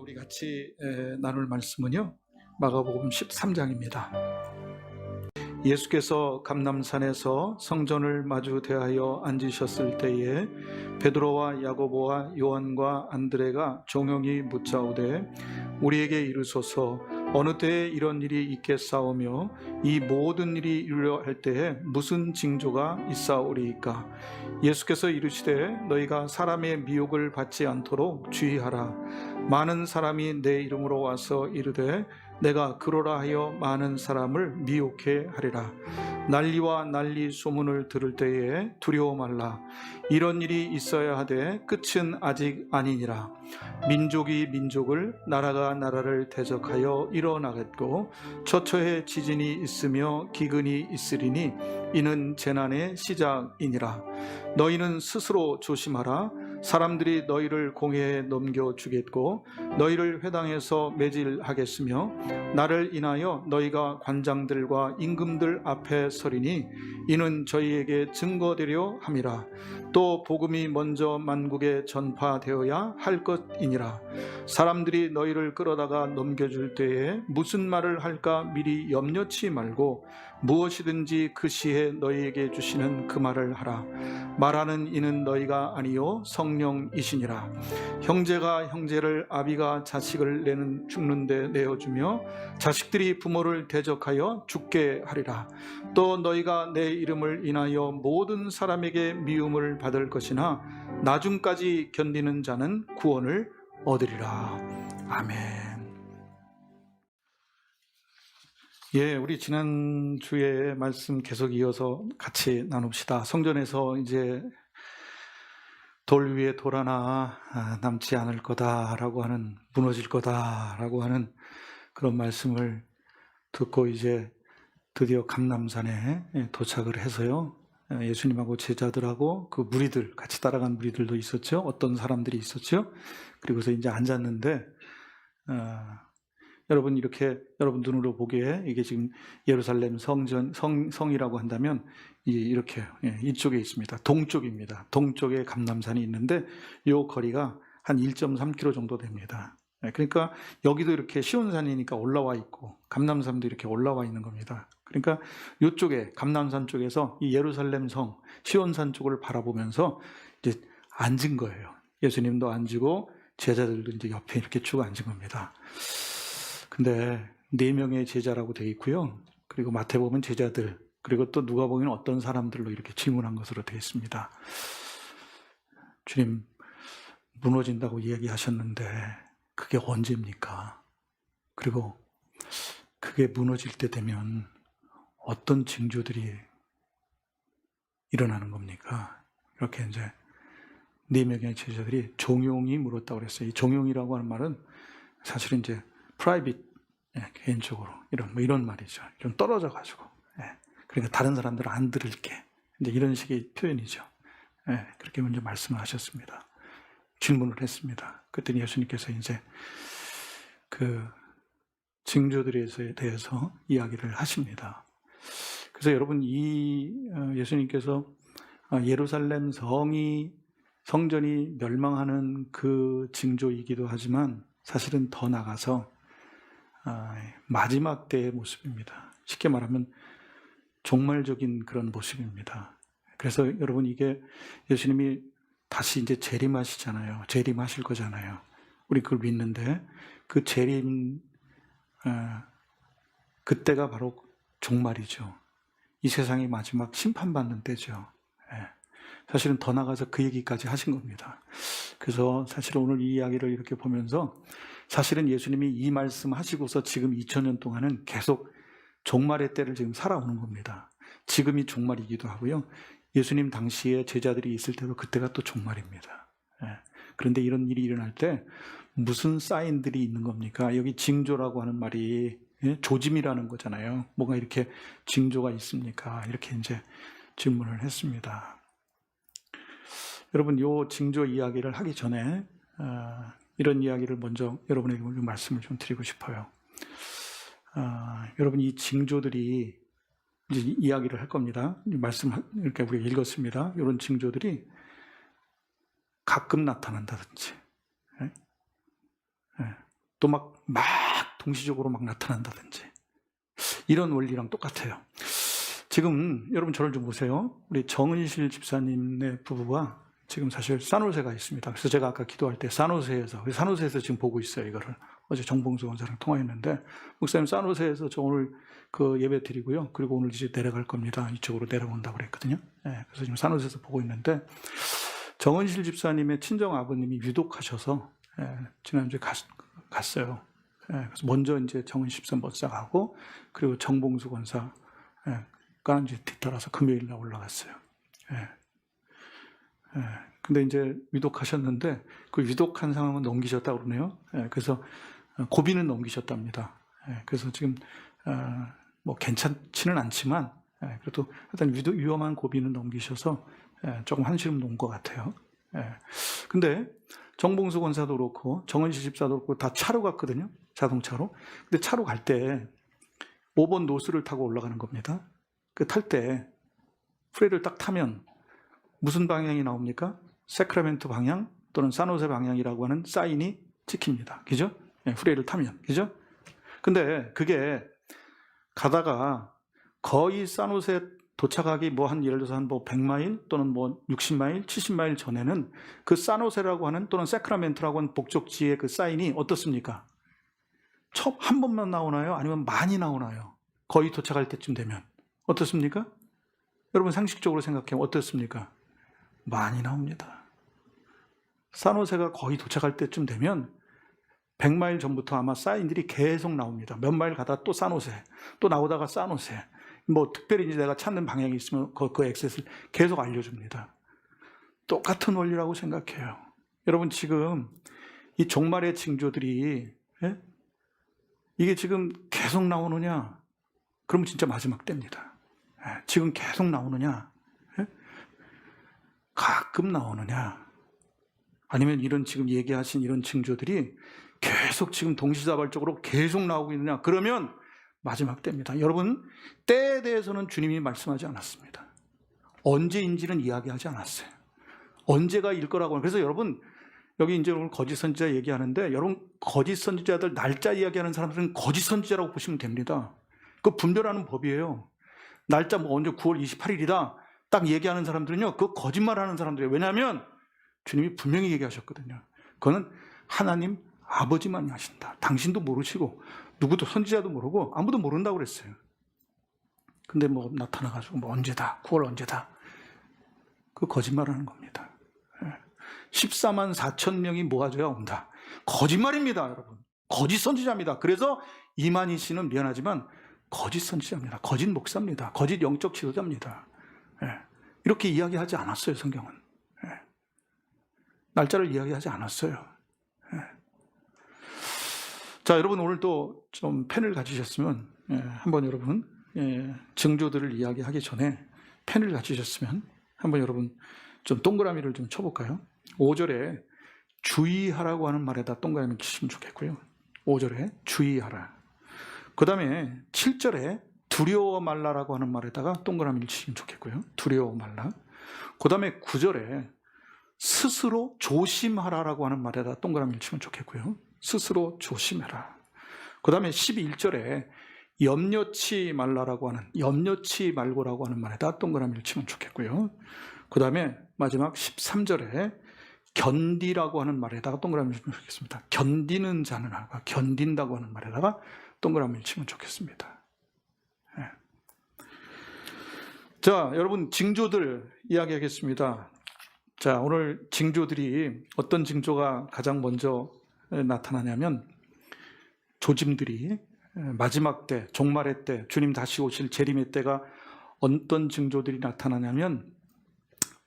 우리 같이 나눌 말씀은요, 마가복음 13장입니다. 예수께서 감람산에서 성전을 마주 대하여 앉으셨을 때에 베드로와 야고보와 요한과 안드레가 종용이 묻자오되 우리에게 이르소서 어느 때에 이런 일이 있겠사오며 이 모든 일이 이루려 할 때에 무슨 징조가 있사오리이까? 예수께서 이르시되 너희가 사람의 미혹을 받지 않도록 주의하라. 많은 사람이 내 이름으로 와서 이르되 내가 그러라 하여 많은 사람을 미혹해 하리라. 난리와 난리 소문을 들을 때에 두려워 말라. 이런 일이 있어야 하되 끝은 아직 아니니라. 민족이 민족을, 나라가 나라를 대적하여 일어나겠고 처처에 지진이 있으며 기근이 있으리니 이는 재난의 시작이니라. 너희는 스스로 조심하라. 사람들이 너희를 공회에 넘겨주겠고 너희를 회당에서 매질하겠으며 나를 인하여 너희가 관장들과 임금들 앞에 서리니 이는 저희에게 증거되려 함이라. 또 복음이 먼저 만국에 전파되어야 할 것이니라. 사람들이 너희를 끌어다가 넘겨줄 때에 무슨 말을 할까 미리 염려치 말고 무엇이든지 그 시에 너희에게 주시는 그 말을 하라. 말하는 이는 너희가 아니요 성령이시니라. 형제가 형제를, 아비가 자식을 죽는데 내어주며 자식들이 부모를 대적하여 죽게 하리라. 또 너희가 내 이름을 인하여 모든 사람에게 미움을 받을 것이나 나중까지 견디는 자는 구원을 얻으리라. 아멘. 예, 우리 지난주에 말씀 계속 이어서 같이 나눕시다. 성전에서 이제 돌 위에 돌 하나 남지 않을 거다라고 하는, 무너질 거다라고 하는 그런 말씀을 듣고 이제 드디어 감람산에 도착을 해서요, 예수님하고 제자들하고 그 무리들, 같이 따라간 무리들도 있었죠. 어떤 사람들이 있었죠. 그리고서 이제 앉았는데 여러분, 이렇게 여러분 눈으로 보기에 이게 지금 예루살렘 성이라고 한다면 이렇게 이쪽에 있습니다. 동쪽입니다. 동쪽에 감람산이 있는데 이 거리가 한 1.3km 정도 됩니다. 그러니까 여기도 이렇게 시온산이니까 올라와 있고 감람산도 이렇게 올라와 있는 겁니다. 그러니까 이쪽에 감람산 쪽에서 이 예루살렘 성 시온산 쪽을 바라보면서 이제 앉은 거예요. 예수님도 앉고 제자들도 이제 옆에 이렇게 쭉 앉은 겁니다. 근데 4명의 제자라고 되어 있고요. 그리고 마태복음은 제자들, 그리고 또 누가복음은 어떤 사람들로 이렇게 질문한 것으로 되어 있습니다. 주님, 무너진다고 이야기하셨는데 그게 언제입니까? 그리고 그게 무너질 때 되면 어떤 징조들이 일어나는 겁니까? 이렇게 이제 4명의 제자들이 종용이 물었다고 그랬어요. 이 종용이라고 하는 말은 사실은 이제 private, 개인적으로 이런 말이죠. 좀 떨어져 가지고, 그러니까 다른 사람들은 안 들을게, 이제 이런 식의 표현이죠. 그렇게 먼저 말씀을 하셨습니다. 질문을 했습니다. 그랬더니 예수님께서 이제 그 징조들에 대해서 이야기를 하십니다. 그래서 여러분, 예수님께서 예루살렘 성전이 멸망하는 그 징조이기도 하지만 사실은 더 나가서 마지막 때의 모습입니다. 쉽게 말하면 종말적인 그런 모습입니다. 그래서 여러분, 이게 예수님이 다시 이제 재림하시잖아요. 재림하실 거잖아요. 우리 그걸 믿는데 그 재림, 그때가 바로 종말이죠. 이 세상이 마지막 심판받는 때죠. 사실은 더 나가서 그 얘기까지 하신 겁니다. 그래서 사실 오늘 이 이야기를 이렇게 보면서 사실은 예수님이 이 말씀 하시고서 지금 2000년 동안은 계속 종말의 때를 지금 살아오는 겁니다. 지금이 종말이기도 하고요. 예수님 당시에 제자들이 있을 때도 그때가 또 종말입니다. 그런데 이런 일이 일어날 때 무슨 사인들이 있는 겁니까? 여기 징조라고 하는 말이 조짐이라는 거잖아요. 뭐가 이렇게 징조가 있습니까? 이렇게 이제 질문을 했습니다. 여러분, 이 징조 이야기를 하기 전에 이런 이야기를 먼저 여러분에게 말씀을 좀 드리고 싶어요. 여러분, 이 징조들이 이제 이야기를 할 겁니다. 말씀 이렇게 우리가 읽었습니다. 이런 징조들이 가끔 나타난다든지, 또 막 동시적으로 막 나타난다든지 이런 원리랑 똑같아요. 지금 여러분 저를 좀 보세요. 우리 정은실 집사님의 부부가 지금 사실 산호세가 있습니다. 그래서 제가 아까 기도할 때 산호세에서 지금 보고 있어요. 이거를 어제 정봉수 원사랑 통화했는데, 목사님 산호세에서 저 오늘 그 예배 드리고요. 그리고 오늘 이제 내려갈 겁니다. 이쪽으로 내려온다고 그랬거든요. 그래서 지금 산호세에서 보고 있는데, 정은실 집사님의 친정 아버님이 유독하셔서 지난주에 갔어요. 그래서 먼저 이제 정은실 집사 못사가고, 그리고 정봉수 권사가 이제 뒤따라서 금요일 날 올라갔어요. 근데 이제 위독하셨는데 그 위독한 상황은 넘기셨다고 그러네요. 그래서 고비는 넘기셨답니다. 그래서 지금 뭐 괜찮지는 않지만 그래도 일단 위험한 고비는 넘기셔서 조금 한시름 놓은 것 같아요. 근데 정봉수 권사도 그렇고 정은실 집사도 그렇고 다 차로 갔거든요. 자동차로. 근데 차로 갈 때 5번 노스를 타고 올라가는 겁니다. 그 탈 때 프레를 딱 타면 무슨 방향이 나옵니까? 세크라멘토 방향 또는 산호세 방향이라고 하는 사인이 찍힙니다. 그죠? 프레를 타면. 그죠? 근데 그게 가다가 거의 산호세 도착하기 뭐 한 예를 들어서 한 뭐 100마일 또는 뭐 60마일, 70마일 전에는 그 산호세라고 하는 또는 세크라멘토라고 하는 목적지의 그 사인이 어떻습니까? 한 번만 나오나요? 아니면 많이 나오나요? 거의 도착할 때쯤 되면. 어떻습니까? 여러분 상식적으로 생각해요. 어떻습니까? 많이 나옵니다. 산호세가 거의 도착할 때쯤 되면 100마일 전부터 아마 사인들이 계속 나옵니다. 몇 마일 가다 또 산호세, 또 나오다가 산호세. 뭐 특별히 이제 내가 찾는 방향이 있으면 그 엑셋을 계속 알려줍니다. 똑같은 원리라고 생각해요. 여러분 지금 이 종말의 징조들이 이게 지금 계속 나오느냐? 그러면 진짜 마지막 때입니다. 지금 계속 나오느냐? 가끔 나오느냐? 아니면 이런 지금 얘기하신 이런 징조들이 계속 지금 동시다발적으로 계속 나오고 있느냐? 그러면 마지막 때입니다. 여러분, 때에 대해서는 주님이 말씀하지 않았습니다. 언제인지는 이야기하지 않았어요. 언제가 일 거라고. 그래서 여러분, 여기 이제 오늘 거짓 선지자 얘기하는데, 여러분, 거짓 선지자들 날짜 이야기하는 사람들은 거짓 선지자라고 보시면 됩니다. 그 분별하는 법이에요. 날짜 뭐 언제 9월 28일이다. 딱 얘기하는 사람들은요, 그 거짓말하는 사람들이에요. 왜냐하면 주님이 분명히 얘기하셨거든요. 그거는 하나님 아버지만이 하신다. 당신도 모르시고 누구도 선지자도 모르고 아무도 모른다고 그랬어요. 근데 뭐 나타나가지고 뭐 언제다, 9월 언제다. 그 거짓말하는 겁니다. 14만 4천 명이 모아져야 온다. 거짓말입니다, 여러분. 거짓 선지자입니다. 그래서 이만희 씨는 미안하지만 거짓 선지자입니다. 거짓 목사입니다. 거짓 영적 지도자입니다. 이렇게 이야기하지 않았어요, 성경은. 날짜를 이야기하지 않았어요. 자, 여러분 오늘 또 좀 펜을 가지셨으면 한번 여러분 징조들을 이야기하기 전에 펜을 가지셨으면 한번 여러분 좀 동그라미를 좀 쳐볼까요? 5절에 주의하라고 하는 말에다 동그라미 치시면 좋겠고요. 5절에 주의하라. 그 다음에 7절에 두려워 말라라고 하는 말에다가 동그라미를 치시면 좋겠고요. 두려워 말라. 그 다음에 9절에 스스로 조심하라라고 하는 말에다 동그라미를 치면 좋겠고요. 스스로 조심해라. 그 다음에 11절에 염려치 말라라고 하는, 염려치 말고라고 하는 말에다 동그라미를 치면 좋겠고요. 그 다음에 마지막 13절에 견디라고 하는 말에다가 동그라미를 치면 좋겠습니다. 견디는 자는 아가, 견딘다고 하는 말에다가 동그라미를 치면 좋겠습니다. 자, 여러분 징조들 이야기하겠습니다. 자, 오늘 징조들이 어떤 징조가 가장 먼저 나타나냐면 조짐들이 마지막 때, 종말의 때, 주님 다시 오실 재림의 때가 어떤 징조들이 나타나냐면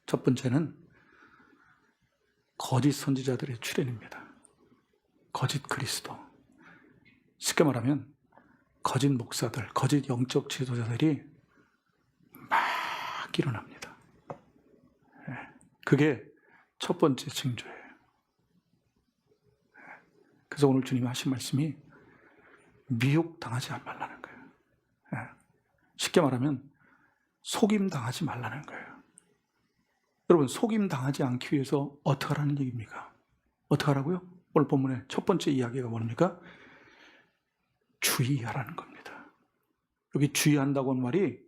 첫 번째는 거짓 선지자들의 출현입니다. 거짓 그리스도. 쉽게 말하면 거짓 목사들, 거짓 영적 지도자들이 막 일어납니다. 그게 첫 번째 징조예요. 그래서 오늘 주님이 하신 말씀이 미혹당하지 말라는 거예요. 쉽게 말하면 속임당하지 말라는 거예요. 여러분 속임당하지 않기 위해서 어떻게 하라는 얘기입니까? 어떻게 하라고요? 오늘 본문의 첫 번째 이야기가 뭡니까? 주의하라는 겁니다. 여기 주의한다고 하는 말이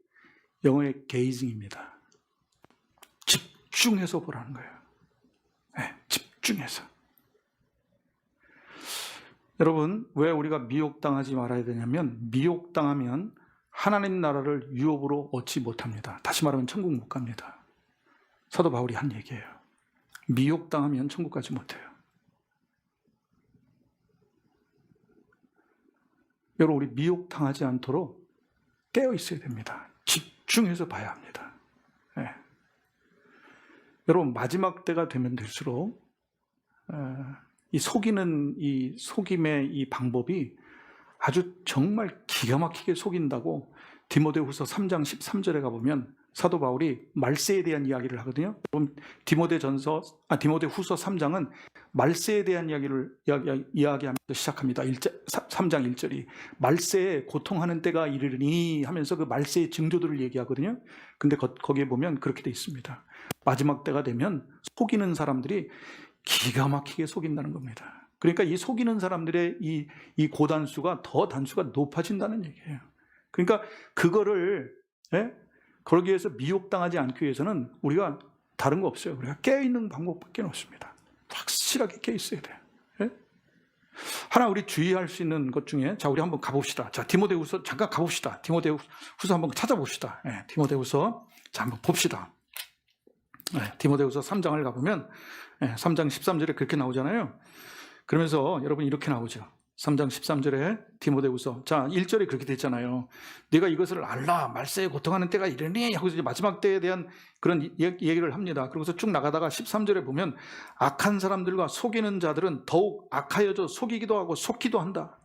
영어의 gazing입니다. 집중해서 보라는 거예요. 네, 집중해서. 여러분, 왜 우리가 미혹당하지 말아야 되냐면, 미혹당하면 하나님 나라를 유업으로 얻지 못합니다. 다시 말하면 천국 못 갑니다. 사도 바울이 한 얘기예요. 미혹당하면 천국 가지 못해요. 여러분, 우리 미혹당하지 않도록 깨어 있어야 됩니다. 집중해서 봐야 합니다. 네. 여러분, 마지막 때가 되면 될수록 이 속이는 이 속임의 이 방법이 아주 정말 기가 막히게 속인다고 디모데후서 3장 13절에 가보면 사도 바울이 말세에 대한 이야기를 하거든요. 디모데후서 3장은 말세에 대한 이야기를 이야기하면서 시작합니다. 3장 1절이 말세에 고통하는 때가 이르리니 하면서 그 말세의 징조들을 얘기하거든요. 근데 거기에 보면 그렇게 돼 있습니다. 마지막 때가 되면 속이는 사람들이 기가 막히게 속인다는 겁니다. 그러니까 이 속이는 사람들의 이 고단수가 더 단수가 높아진다는 얘기예요. 그러니까 그거를 그러기 위해서 미혹당하지 않기 위해서는 우리가 다른 거 없어요. 우리가 깨어있는 방법밖에 없습니다. 확실하게 깨어있어야 돼요. 하나 우리 주의할 수 있는 것 중에, 자, 우리 한번 가봅시다. 자, 디모데후서 잠깐 가봅시다. 디모데후서 한번 찾아봅시다. 디모데후서, 자, 한번 봅시다. 디모데후서 3장을 가보면 3장 13절에 그렇게 나오잖아요. 그러면서 여러분 이렇게 나오죠. 3장 13절에 디모데후서, 자, 1절에 그렇게 됐잖아요. 네가 이것을 알라, 말세에 고통하는 때가 이르니 하고 이제 마지막 때에 대한 그런 얘기를 합니다. 그러고서 쭉 나가다가 13절에 보면 악한 사람들과 속이는 자들은 더욱 악하여져 속이기도 하고 속기도 한다.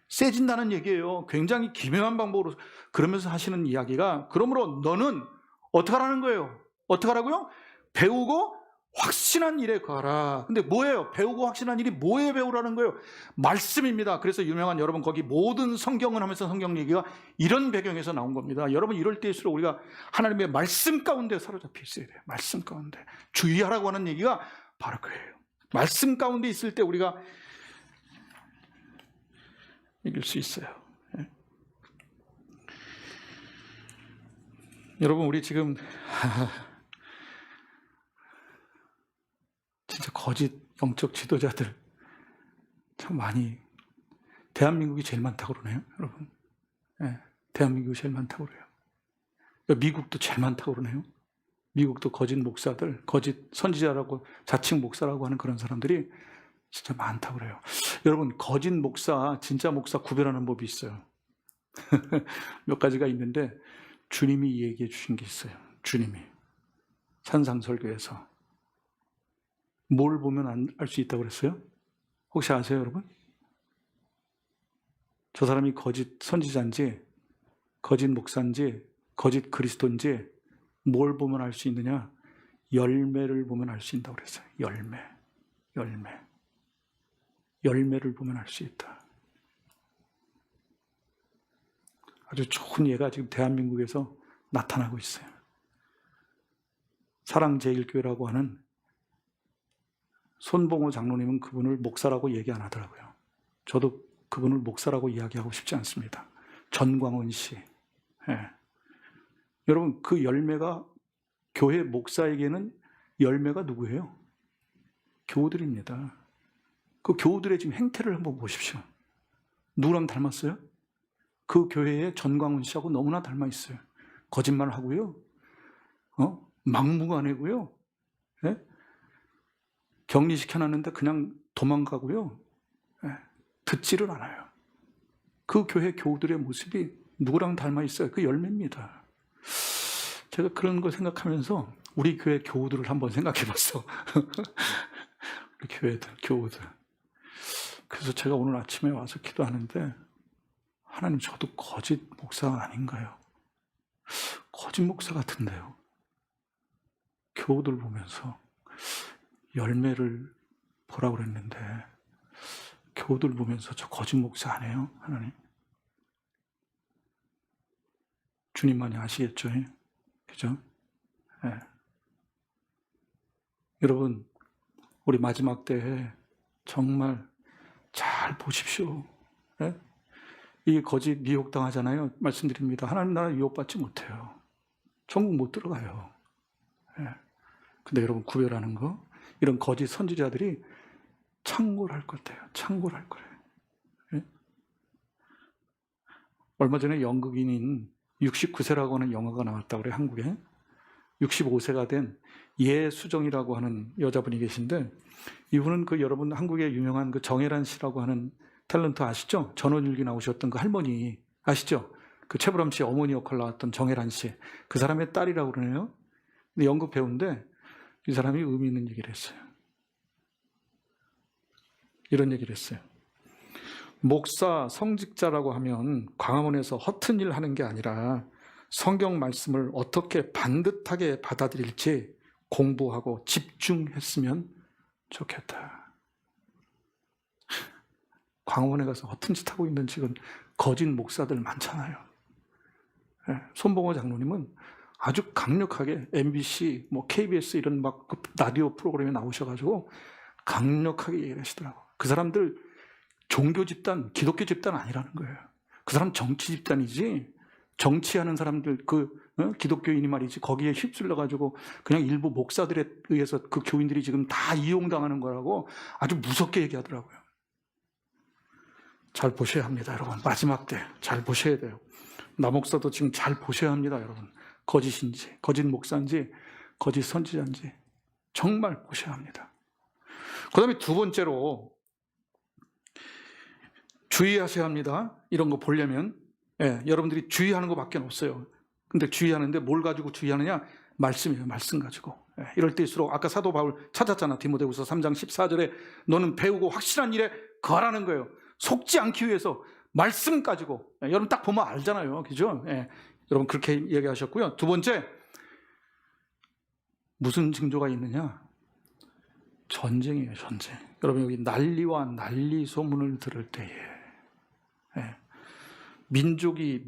세진다는 얘기예요. 굉장히 기묘한 방법으로 그러면서 하시는 이야기가, 그러므로 너는 어떻게 하라는 거예요? 어떻게 하라고요? 배우고 확신한 일에 가라. 근데 뭐예요? 배우고 확신한 일이 뭐에 배우라는 거예요? 말씀입니다. 그래서 유명한 여러분 거기 모든 성경을 하면서 성경 얘기가 이런 배경에서 나온 겁니다. 여러분 이럴 때일수록 우리가 하나님의 말씀 가운데 사로잡혀 있어야 돼요. 말씀 가운데. 주의하라고 하는 얘기가 바로 그래요. 말씀 가운데 있을 때 우리가 이길 수 있어요. 여러분 우리 지금 진짜 거짓 영적 지도자들 참 많이, 대한민국이 제일 많다고 그러네요, 여러분. 대한민국이 제일 많다고 그래요. 미국도 제일 많다고 그러네요. 미국도 거짓 목사들, 거짓 선지자라고 자칭 목사라고 하는 그런 사람들이 진짜 많다고 그래요. 여러분, 거짓 목사, 진짜 목사 구별하는 법이 있어요. 몇 가지가 있는데 주님이 얘기해 주신 게 있어요. 주님이 산상설교에서 뭘 보면 알 수 있다고 그랬어요? 혹시 아세요, 여러분? 저 사람이 거짓 선지자인지, 거짓 목사인지, 거짓 그리스도인지 뭘 보면 알 수 있느냐? 열매를 보면 알 수 있다고 그랬어요. 열매를 보면 알 수 있다. 아주 좋은 예가 지금 대한민국에서 나타나고 있어요. 사랑제일교회라고 하는 손봉호 장로님은 그분을 목사라고 얘기 안 하더라고요. 저도 그분을 목사라고 이야기하고 싶지 않습니다. 전광훈 씨. 여러분, 그 열매가, 교회 목사에게는 열매가 누구예요? 교우들입니다. 그 교우들의 지금 행태를 한번 보십시오. 누구랑 닮았어요? 그 교회의 전광훈 씨하고 너무나 닮아 있어요. 거짓말 하고요. 막무가내고요. 격리시켜놨는데 그냥 도망가고요. 듣지를 않아요. 그 교회 교우들의 모습이 누구랑 닮아 있어요? 그 열매입니다. 제가 그런 걸 생각하면서 우리 교회 교우들을 한번 생각해 봤어. 우리 교우들. 그래서 제가 오늘 아침에 와서 기도하는데, 하나님, 저도 거짓 목사가 아닌가요? 거짓 목사 같은데요. 교우들 보면서 열매를 보라고 그랬는데 교우들 보면서 저 거짓 목사 아니에요? 하나님, 주님만이 아시겠죠? 그죠? 여러분, 우리 마지막 때에 정말 잘 보십시오. 예? 이 거짓 미혹당하잖아요. 말씀드립니다. 하나님 나라 유혹받지 못해요. 천국 못 들어가요. 예. 근데 여러분 구별하는 거, 이런 거짓 선지자들이 창궐할 것 같아요. 창궐할 거예요. 예? 얼마 전에 연극인인 69세라고 하는 영화가 나왔다고 그래요. 한국에. 65세가 된 예수정이라고 하는 여자분이 계신데, 이분은 그 여러분 한국에 유명한 그 정혜란 씨라고 하는 탤런트 아시죠? 전원일기 나오셨던 그 할머니 아시죠? 그 최불암 씨 어머니 역할 나왔던 정혜란 씨, 그 사람의 딸이라고 그러네요. 근데 연극 배우인데 이 사람이 의미 있는 얘기를 했어요. 이런 얘기를 했어요. 목사, 성직자라고 하면 광화문에서 허튼 일 하는 게 아니라 성경 말씀을 어떻게 반듯하게 받아들일지 공부하고 집중했으면 좋겠다. 광화문에 가서 허튼 짓 하고 있는 지금 거짓 목사들 많잖아요. 손봉호 장로님은 아주 강력하게 MBC, KBS 이런 막 라디오 프로그램에 나오셔가지고 강력하게 얘기하시더라고요. 그 사람들 종교 집단, 기독교 집단 아니라는 거예요. 그 사람 정치 집단이지, 정치하는 사람들, 기독교인이 말이지, 거기에 휩쓸려가지고 그냥 일부 목사들에 의해서 그 교인들이 지금 다 이용당하는 거라고 아주 무섭게 얘기하더라고요. 잘 보셔야 합니다, 여러분. 마지막 때 잘 보셔야 돼요. 나 목사도 지금 잘 보셔야 합니다, 여러분. 거짓인지, 거짓 목사인지, 거짓 선지자인지 정말 보셔야 합니다. 그 다음에 두 번째로 주의하셔야 합니다. 이런 거 보려면 여러분들이 주의하는 것밖에 없어요. 근데 주의하는데 뭘 가지고 주의하느냐? 말씀이에요. 말씀 가지고. 이럴 때일수록 아까 사도 바울 찾았잖아. 디모데후서 3장 14절에 너는 배우고 확실한 일에 거하라는 거예요. 속지 않기 위해서 말씀 가지고. 여러분 딱 보면 알잖아요. 그죠? 여러분 그렇게 얘기하셨고요. 두 번째, 무슨 징조가 있느냐? 전쟁이에요. 전쟁. 여러분 여기 난리와 난리 소문을 들을 때에 민족이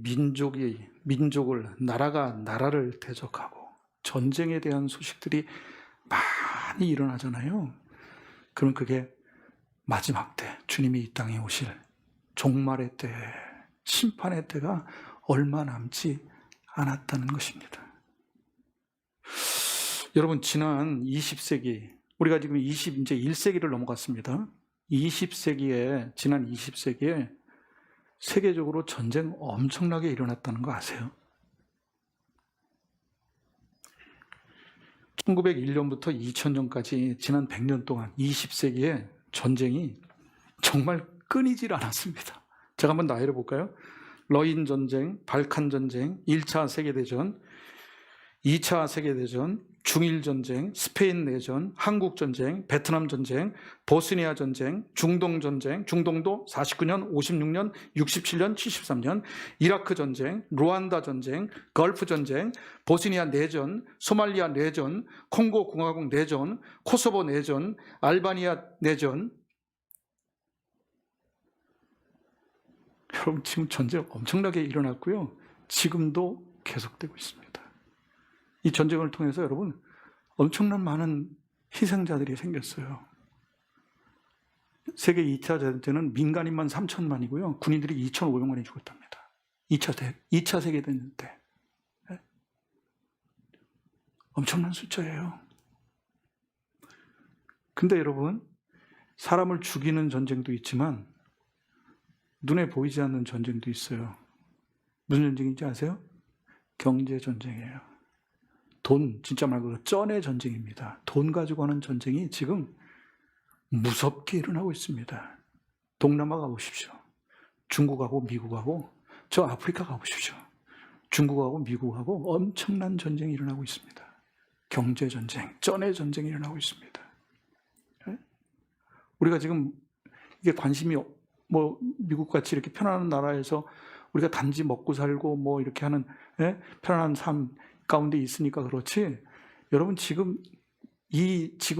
민족을, 나라가 나라를 대적하고 전쟁에 대한 소식들이 많이 일어나잖아요. 그럼 그게 마지막 때 주님이 이 땅에 오실 종말의 때, 심판의 때가 얼마 남지 않았다는 것입니다. 여러분 지난 20세기, 우리가 지금 이제 1세기를 넘어갔습니다. 20세기에, 지난 20세기에 세계적으로 전쟁 엄청나게 일어났다는 거 아세요? 1901년부터 2000년까지 지난 100년 동안 20세기에 전쟁이 정말 끊이질 않았습니다. 제가 한번 나열해 볼까요? 러인 전쟁, 발칸 전쟁, 1차 세계대전, 2차 세계대전, 중일 전쟁, 스페인 내전, 한국 전쟁, 베트남 전쟁, 보스니아 전쟁, 중동 전쟁, 중동도 49년, 56년, 67년, 73년, 이라크 전쟁, 루안다 전쟁, 걸프 전쟁, 보스니아 내전, 소말리아 내전, 콩고 공화국 내전, 코소보 내전, 알바니아 내전. 여러분 지금 전쟁 엄청나게 일어났고요. 지금도 계속되고 있습니다. 이 전쟁을 통해서 여러분 엄청난 많은 희생자들이 생겼어요. 세계 2차 대전은 민간인만 3천만이고요. 군인들이 2,500만이 죽었답니다. 2차 세계대전 때. 엄청난 숫자예요. 근데 여러분, 사람을 죽이는 전쟁도 있지만 눈에 보이지 않는 전쟁도 있어요. 무슨 전쟁인지 아세요? 경제 전쟁이에요. 돈, 진짜 말 그대로 쩐의 전쟁입니다. 돈 가지고 하는 전쟁이 지금 무섭게 일어나고 있습니다. 동남아 가보십시오. 중국하고 미국하고, 저 아프리카 가보십시오. 중국하고 미국하고 엄청난 전쟁이 일어나고 있습니다. 경제 전쟁, 쩐의 전쟁이 일어나고 있습니다. 우리가 지금 이게 관심이 미국같이 이렇게 편안한 나라에서 우리가 단지 먹고 살고 이렇게 하는 편안한 삶 가운데 있으니까 그렇지, 여러분 지금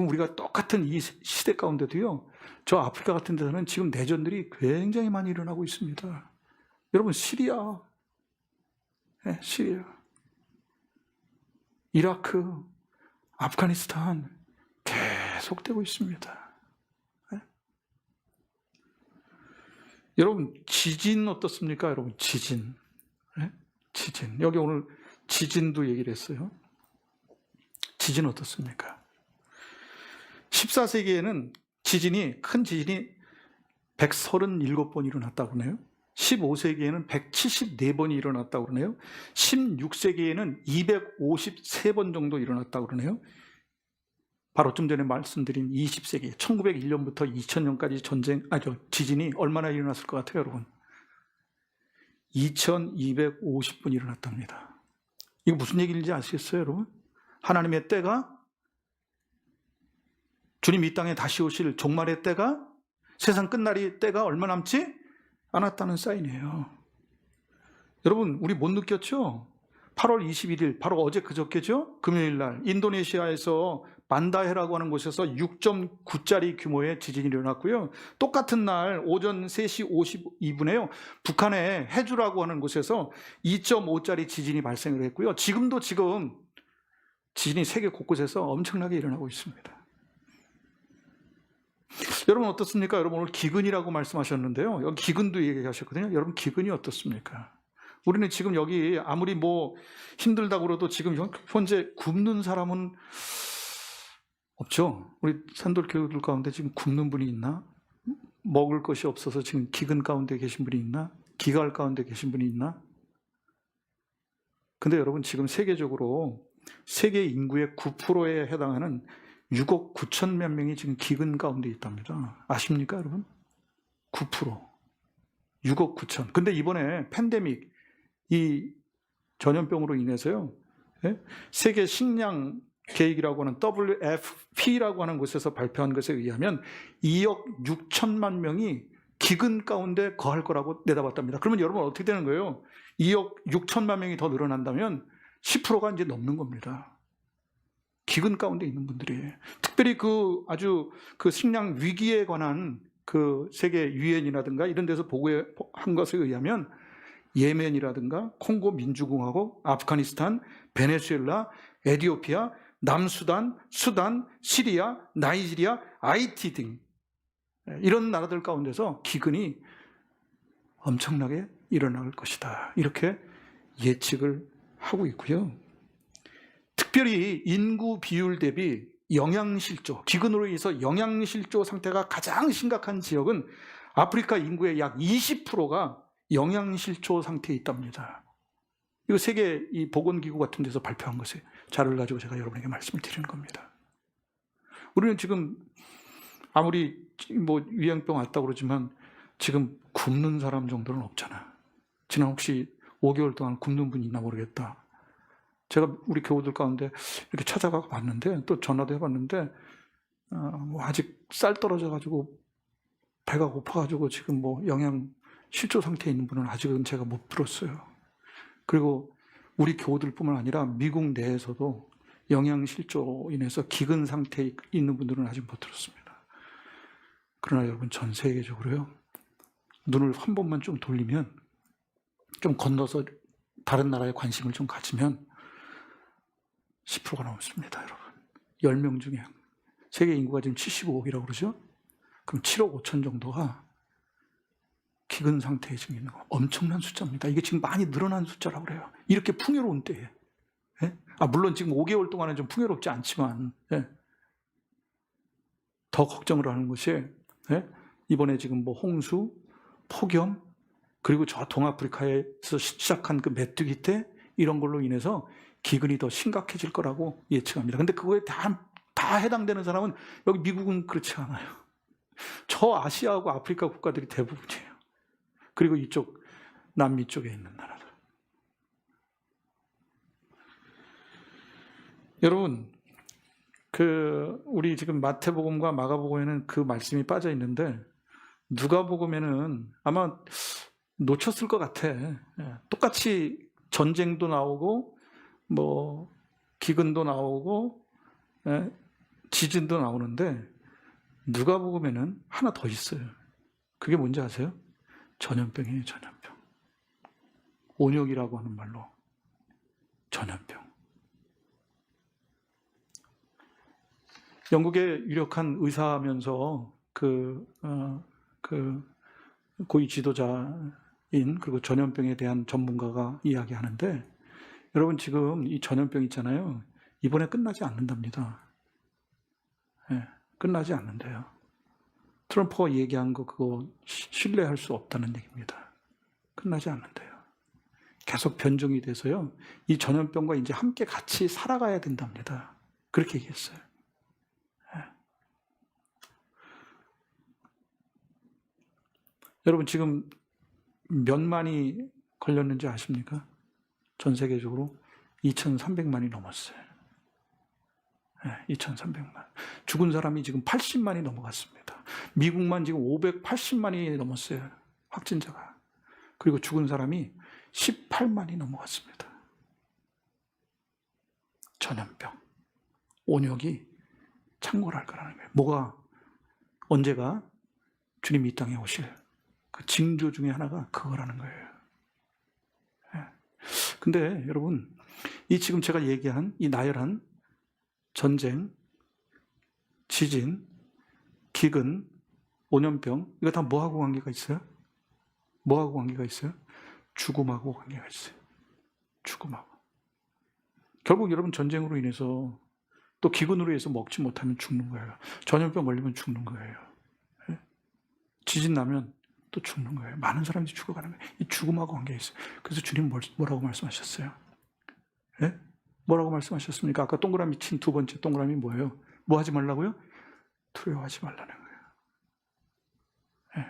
우리가 똑같은 이 시대 가운데도요, 저 아프리카 같은 데서는 지금 내전들이 굉장히 많이 일어나고 있습니다. 여러분 시리아, 이라크, 아프가니스탄 계속되고 있습니다. 여러분 지진 어떻습니까? 여러분 지진. 네? 지진. 여기 오늘 지진도 얘기를 했어요. 지진 어떻습니까? 14세기에는 큰 지진이 137번 일어났다고 그러네요. 15세기에는 174번이 일어났다고 그러네요. 16세기에는 253번 정도 일어났다고 그러네요. 바로 좀 전에 말씀드린 20세기, 1901년부터 2000년까지 지진이 얼마나 일어났을 것 같아요, 여러분? 2250번 일어났답니다. 이거 무슨 얘기인지 아시겠어요, 여러분? 하나님의 때가, 주님 이 땅에 다시 오실 종말의 때가, 세상 끝날이 때가 얼마 남지 않았다는 사인이에요. 여러분, 우리 못 느꼈죠? 8월 21일, 바로 어제 그저께죠? 금요일 날 인도네시아에서 만다헤라고 하는 곳에서 6.9짜리 규모의 지진이 일어났고요. 똑같은 날 오전 3시 52분에요. 북한의 해주라고 하는 곳에서 2.5짜리 지진이 발생을 했고요. 지금 지진이 세계 곳곳에서 엄청나게 일어나고 있습니다. 여러분 어떻습니까? 여러분 오늘 기근이라고 말씀하셨는데요. 여기 기근도 얘기하셨거든요. 여러분 기근이 어떻습니까? 우리는 지금 여기 아무리 힘들다고 그래도 지금 현재 굶는 사람은 없죠. 우리 산돌 교우들 가운데 지금 굶는 분이 있나? 먹을 것이 없어서 지금 기근 가운데 계신 분이 있나? 기갈 가운데 계신 분이 있나? 근데 여러분 지금 세계적으로 세계 인구의 9%에 해당하는 6억 9천만 명이 지금 기근 가운데 있답니다. 아십니까, 여러분? 9%. 6억 9천. 근데 이번에 팬데믹, 이 전염병으로 인해서요, 세계 식량 계획이라고 하는 WFP라고 하는 곳에서 발표한 것에 의하면 2억 6천만 명이 기근 가운데 거할 거라고 내다봤답니다. 그러면 여러분 어떻게 되는 거예요? 2억 6천만 명이 더 늘어난다면 10%가 이제 넘는 겁니다. 기근 가운데 있는 분들이. 특별히 아주 식량 위기에 관한 세계 유엔이라든가 이런 데서 보고한 것에 의하면 예멘이라든가 콩고 민주공화국, 아프가니스탄, 베네수엘라, 에티오피아, 남수단, 수단, 시리아, 나이지리아, 하이티 등 이런 나라들 가운데서 기근이 엄청나게 일어날 것이다. 이렇게 예측을 하고 있고요. 특별히 인구 비율 대비 영양실조, 기근으로 인해서 영양실조 상태가 가장 심각한 지역은 아프리카 인구의 약 20%가 영양실조 상태에 있답니다. 이거 세계 이 보건기구 같은 데서 발표한 것에 자료를 가지고 제가 여러분에게 말씀을 드리는 겁니다. 우리는 지금 아무리 유행병 왔다고 그러지만 지금 굶는 사람 정도는 없잖아. 지난 혹시 5개월 동안 굶는 분이 있나 모르겠다. 제가 우리 교우들 가운데 이렇게 찾아가고 봤는데, 또 전화도 해봤는데, 아직 쌀 떨어져가지고 배가 고파가지고 지금 영양 실조 상태에 있는 분은 아직은 제가 못 들었어요. 그리고 우리 교우들뿐만 아니라 미국 내에서도 영양 실조로 인해서 기근 상태에 있는 분들은 아직 못 들었습니다. 그러나 여러분 전 세계적으로요, 눈을 한 번만 좀 돌리면, 좀 건너서 다른 나라에 관심을 좀 가지면 10%가 넘습니다, 여러분. 10명 중에. 세계 인구가 지금 75억이라고 그러죠? 그럼 7억 5천 정도가 기근 상태에 지금 있는 거. 엄청난 숫자입니다. 이게 지금 많이 늘어난 숫자라고 그래요. 이렇게 풍요로운 때에. 물론 지금 5개월 동안은 좀 풍요롭지 않지만, 더 걱정을 하는 것이, 이번에 지금 홍수, 폭염, 그리고 저 동아프리카에서 시작한 메뚜기 때, 이런 걸로 인해서 기근이 더 심각해질 거라고 예측합니다. 근데 그거에 다 해당되는 사람은 여기 미국은 그렇지 않아요. 저 아시아하고 아프리카 국가들이 대부분이에요. 그리고 이쪽 남미 쪽에 있는 나라들. 여러분, 우리 지금 마태복음과 마가복음에는 그 말씀이 빠져 있는데 누가복음에는 아마 놓쳤을 것 같아. 똑같이 전쟁도 나오고 기근도 나오고 지진도 나오는데 누가복음에는 하나 더 있어요. 그게 뭔지 아세요? 전염병이에요, 전염병. 온역이라고 하는 말로 전염병. 영국의 유력한 의사하면서 고위 지도자인 그리고 전염병에 대한 전문가가 이야기하는데, 여러분 지금 이 전염병 있잖아요. 이번에 끝나지 않는답니다. 예, 끝나지 않는데요. 트럼프가 얘기한 거 그거 신뢰할 수 없다는 얘기입니다. 끝나지 않는데요. 계속 변종이 돼서요. 이 전염병과 이제 함께 같이 살아가야 된답니다. 그렇게 얘기했어요. 예. 여러분 지금 몇만이 걸렸는지 아십니까? 전 세계적으로 2,300만이 넘었어요. 2,300만. 죽은 사람이 지금 80만이 넘어갔습니다. 미국만 지금 580만이 넘었어요. 확진자가. 그리고 죽은 사람이 18만이 넘어갔습니다. 전염병. 온역이 창궐할 거라는 거예요. 뭐가, 언제가 주님이 이 땅에 오실 그 징조 중에 하나가 그거라는 거예요. 근데 여러분, 이 지금 제가 얘기한 이 나열한 전쟁, 지진, 기근, 오염병, 이거 다 뭐하고 관계가 있어요? 뭐하고 관계가 있어요? 죽음하고 관계가 있어요. 죽음하고. 결국 여러분 전쟁으로 인해서 또 기근으로 인해서 먹지 못하면 죽는 거예요. 전염병 걸리면 죽는 거예요. 지진 나면 또 죽는 거예요. 많은 사람들이 죽어가는 거예요. 이 죽음하고 관계가 있어요. 그래서 주님 뭐라고 말씀하셨어요? 예? 뭐라고 말씀하셨습니까? 아까 동그라미 친 두 번째 동그라미 뭐예요? 뭐 하지 말라고요? 두려워하지 말라는 거예요. 예.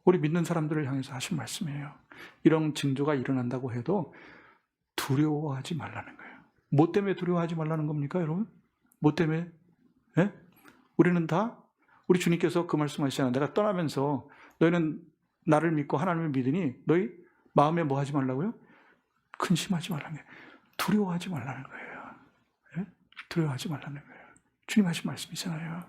우리 믿는 사람들을 향해서 하신 말씀이에요. 이런 징조가 일어난다고 해도 두려워하지 말라는 거예요. 뭐 때문에 두려워하지 말라는 겁니까, 여러분? 뭐 때문에? 예? 우리는 다 우리 주님께서 그 말씀하시잖아요. 내가 떠나면서 너희는 나를 믿고 하나님을 믿으니 너희 마음에 뭐 하지 말라고요? 근심하지 말라는 거예요. 두려워하지 말라는 거예요. 예? 두려워하지 말라는 거예요. 주님 하신 말씀이잖아요.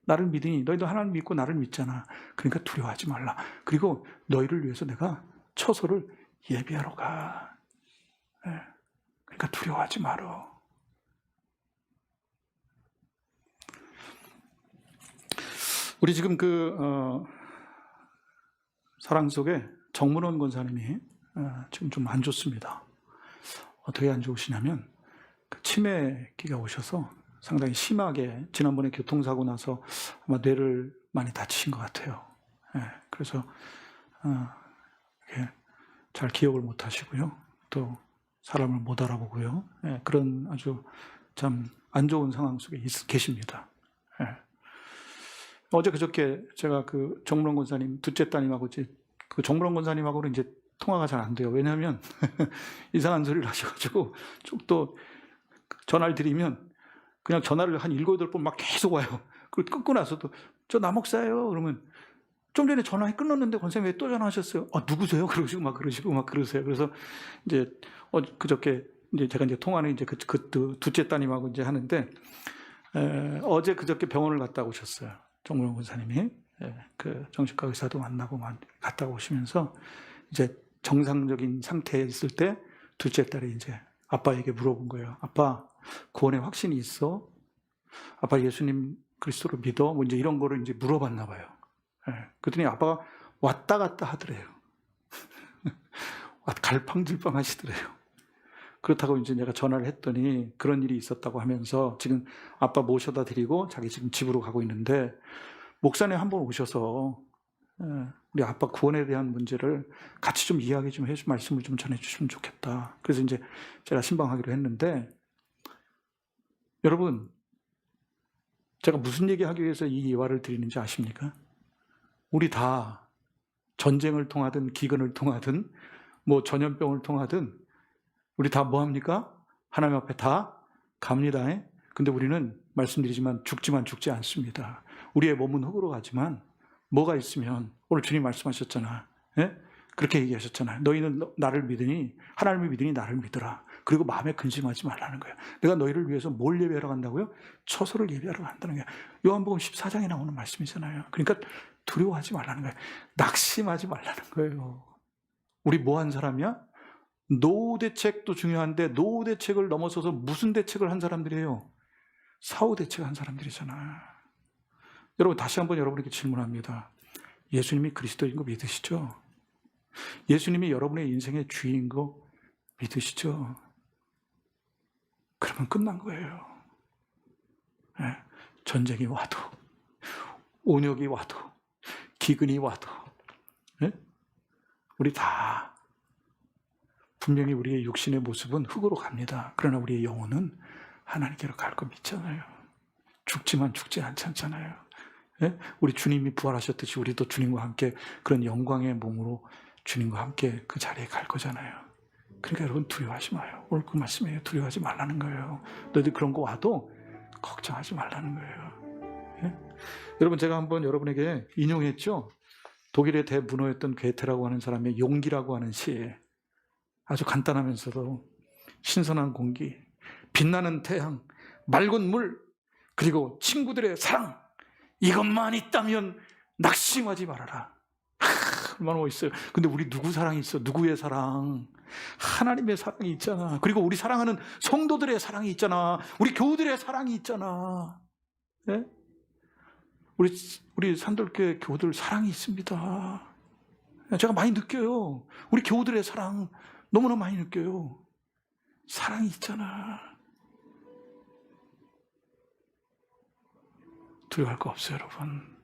나를 믿으니 너희도 하나님 믿고 나를 믿잖아. 그러니까 두려워하지 말라. 그리고 너희를 위해서 내가 처소를 예비하러 가. 예. 그러니까 두려워하지 말어. 우리 지금 사랑 속에 정문원 권사님이 지금 좀 안 좋습니다. 어떻게 안 좋으시냐면 치매기가 오셔서 상당히 심하게 지난번에 교통사고 나서 아마 뇌를 많이 다치신 것 같아요. 그래서 잘 기억을 못 하시고요. 또 사람을 못 알아보고요. 그런 아주 참 안 좋은 상황 속에 계십니다. 어제 그저께 제가 그 정문원 권사님 둘째 따님하고 그 정문원 권사님하고는 이제 통화가 잘 안 돼요. 왜냐하면 이상한 소리를 하셔가지고 또 전화를 드리면 그냥 전화를 한 7, 8번 막 계속 와요. 그리고 끊고 나서도 저 남목사예요. 그러면 좀 전에 전화해 끊었는데 권사님 왜 또 전화하셨어요? 누구세요? 그러시고 막 그러세요. 그래서 이제 그저께 이제 제가 이제 통화는 이제 그 둘째 따님하고 이제 하는데 어제 그저께 병원을 갔다 오셨어요. 정문원 권사님이 그 정신과 의사도 만나고 갔다 오시면서 이제 정상적인 상태에 있을 때 둘째 딸이 이제 아빠에게 물어본 거예요. 아빠, 구원의 확신이 있어? 아빠 예수님 그리스도를 믿어? 뭐 이제 이런 거를 이제 물어봤나 봐요. 그랬더니 아빠가 왔다 갔다 하더래요. 갈팡질팡 하시더래요. 그렇다고 이제 내가 전화를 했더니 그런 일이 있었다고 하면서 지금 아빠 모셔다 드리고 자기 지금 집으로 가고 있는데 목사님 한번 오셔서 우리 아빠 구원에 대한 문제를 같이 좀 이야기 좀 해주시고 말씀을 좀 전해주시면 좋겠다. 그래서 이제 제가 신방하기로 했는데 여러분 제가 무슨 얘기하기 위해서 이 예화를 드리는지 아십니까? 우리 다 전쟁을 통하든 기근을 통하든 뭐 전염병을 통하든 우리 다 뭐합니까? 하나님 앞에 다 갑니다. 근데 우리는 말씀드리지만 죽지만 죽지 않습니다. 우리의 몸은 흙으로 가지만 뭐가 있으면 오늘 주님 말씀하셨잖아. 그렇게 얘기하셨잖아요. 너희는 나를 믿으니 하나님을 믿으니 나를 믿으라. 그리고 마음에 근심하지 말라는 거예요. 내가 너희를 위해서 뭘 예배하러 간다고요? 처소를 예배하러 간다는 거예요. 요한복음 14장에 나오는 말씀이잖아요. 그러니까 두려워하지 말라는 거예요. 낙심하지 말라는 거예요. 우리 뭐 한 사람이야? 노후 대책도 중요한데 노후 대책을 넘어서서 무슨 대책을 한 사람들이에요? 사후 대책을 한 사람들이잖아. 여러분 다시 한번 여러분에게 질문합니다. 예수님이 그리스도인 거 믿으시죠? 예수님이 여러분의 인생의 주인인 거 믿으시죠? 그러면 끝난 거예요. 네. 전쟁이 와도, 온역이 와도, 기근이 와도, 네? 우리 다 분명히 우리의 육신의 모습은 흙으로 갑니다. 그러나 우리의 영혼은 하나님께로 갈 거 믿잖아요. 죽지만 죽지 않잖아요. 네? 우리 주님이 부활하셨듯이 우리도 주님과 함께 그런 영광의 몸으로 주님과 함께 그 자리에 갈 거잖아요. 그러니까 여러분 두려워하지 마요. 오늘 그 말씀이에요. 두려워하지 말라는 거예요. 너희들 그런 거 와도 걱정하지 말라는 거예요. 네? 여러분 제가 한번 여러분에게 인용했죠. 독일의 대문호였던 괴테라고 하는 사람의 용기라고 하는 시에 아주 간단하면서도 신선한 공기, 빛나는 태양, 맑은 물, 그리고 친구들의 사랑, 이것만 있다면 낙심하지 말아라. 얼마나 멋있어요. 근데 우리 누구 사랑이 있어? 누구의 사랑? 하나님의 사랑이 있잖아. 그리고 우리 사랑하는 성도들의 사랑이 있잖아. 우리 교우들의 사랑이 있잖아. 네? 우리 산돌교회 교우들 사랑이 있습니다. 제가 많이 느껴요. 우리 교우들의 사랑 너무나 많이 느껴요. 사랑이 있잖아. 두려워할 거 없어요, 여러분.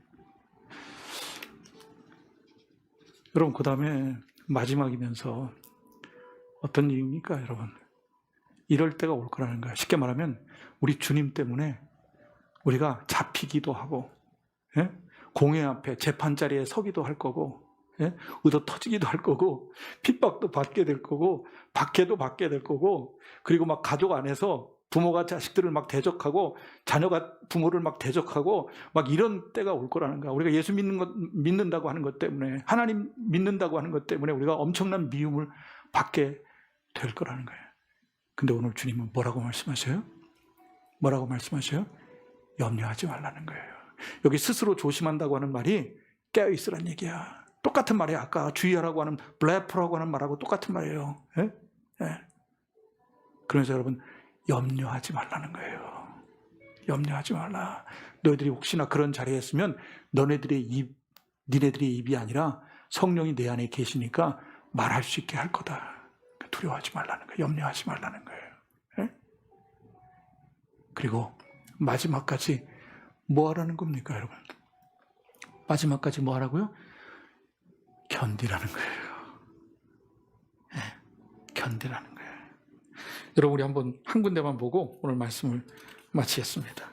여러분, 그 다음에 마지막이면서 어떤 일입니까, 여러분? 이럴 때가 올 거라는 거예요. 쉽게 말하면 우리 주님 때문에 우리가 잡히기도 하고, 예? 공회 앞에 재판자리에 서기도 할 거고, 예? 얻어 터지기도 할 거고, 핍박도 받게 될 거고, 박해도 받게 될 거고, 그리고 막 가족 안에서 부모가 자식들을 막 대적하고, 자녀가 부모를 막 대적하고, 막 이런 때가 올 거라는 거야. 우리가 예수 믿는다고 하는 것 때문에, 하나님 믿는다고 하는 것 때문에 우리가 엄청난 미움을 받게 될 거라는 거예요. 근데 오늘 주님은 뭐라고 말씀하셔요? 뭐라고 말씀하셔요? 염려하지 말라는 거예요. 여기 스스로 조심한다고 하는 말이 깨어있으란 얘기야. 똑같은 말이에요. 아까 주의하라고 하는 블레프라고 하는 말하고 똑같은 말이에요. 예? 예. 그래서 여러분 염려하지 말라는 거예요. 염려하지 말라. 너희들이 혹시나 그런 자리에 있으면 니네들의 입이 아니라 성령이 내 안에 계시니까 말할 수 있게 할 거다. 두려워하지 말라는 거예요. 염려하지 말라는 거예요. 예? 그리고 마지막까지 뭐 하라는 겁니까, 여러분? 마지막까지 뭐 하라고요? 견디라는 거예요. 예, 견디라는 거예요. 여러분, 우리 한번 한 군데만 보고 오늘 말씀을 마치겠습니다.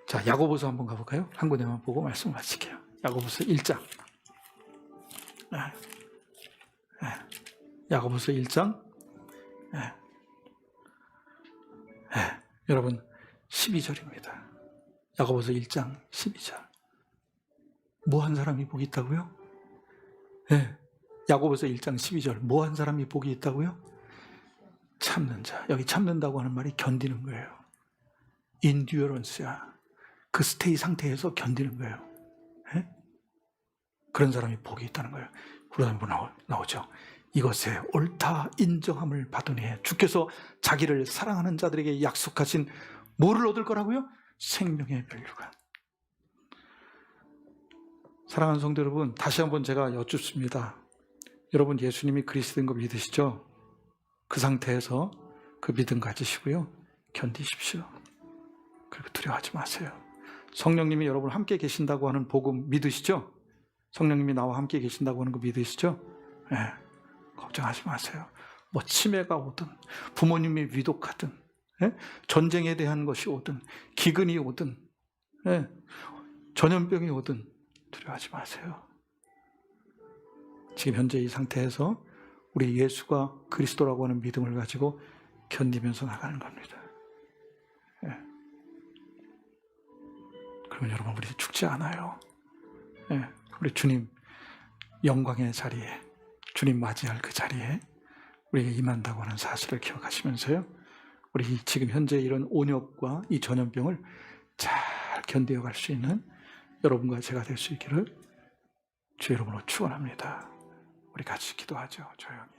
자, 야고보서 한번 가볼까요? 한 군데만 보고 말씀을 마칠게요. 야고보서 1장. 예, 예, 야고보서 1장. 예, 예, 여러분 12절입니다. 야고보서 1장 12절. 뭐 한 사람이 복이 있다고요? 네. 야고보서 1장 12절. 뭐 한 사람이 복이 있다고요? 참는 자. 여기 참는다고 하는 말이 견디는 거예요. 인듀어런스야. 그 스테이 상태에서 견디는 거예요. 네? 그런 사람이 복이 있다는 거예요. 그러다 보면 나오죠. 이것에 옳다 인정함을 받으니 주께서 자기를 사랑하는 자들에게 약속하신 뭐를 얻을 거라고요? 생명의 멸류관. 사랑하는 성도 여러분, 다시 한번 제가 여쭙습니다. 여러분 예수님이 그리스도인 거 믿으시죠? 그 상태에서 그 믿음 가지시고요. 견디십시오. 그리고 두려워하지 마세요. 성령님이 여러분 함께 계신다고 하는 복음 믿으시죠? 성령님이 나와 함께 계신다고 하는 거 믿으시죠? 네, 걱정하지 마세요. 뭐 치매가 오든 부모님이 위독하든 전쟁에 대한 것이 오든 기근이 오든 전염병이 오든 두려워하지 마세요. 지금 현재 이 상태에서 우리 예수가 그리스도라고 하는 믿음을 가지고 견디면서 나가는 겁니다. 그러면 여러분 우리 죽지 않아요. 우리 주님 영광의 자리에, 주님 맞이할 그 자리에 우리에게 임한다고 하는 사실을 기억하시면서요, 우리 지금 현재 이런 온역과 이 전염병을 잘 견뎌갈 수 있는 여러분과 제가 될 수 있기를 주 이름으로 축원합니다. 우리 같이 기도하죠. 조용히.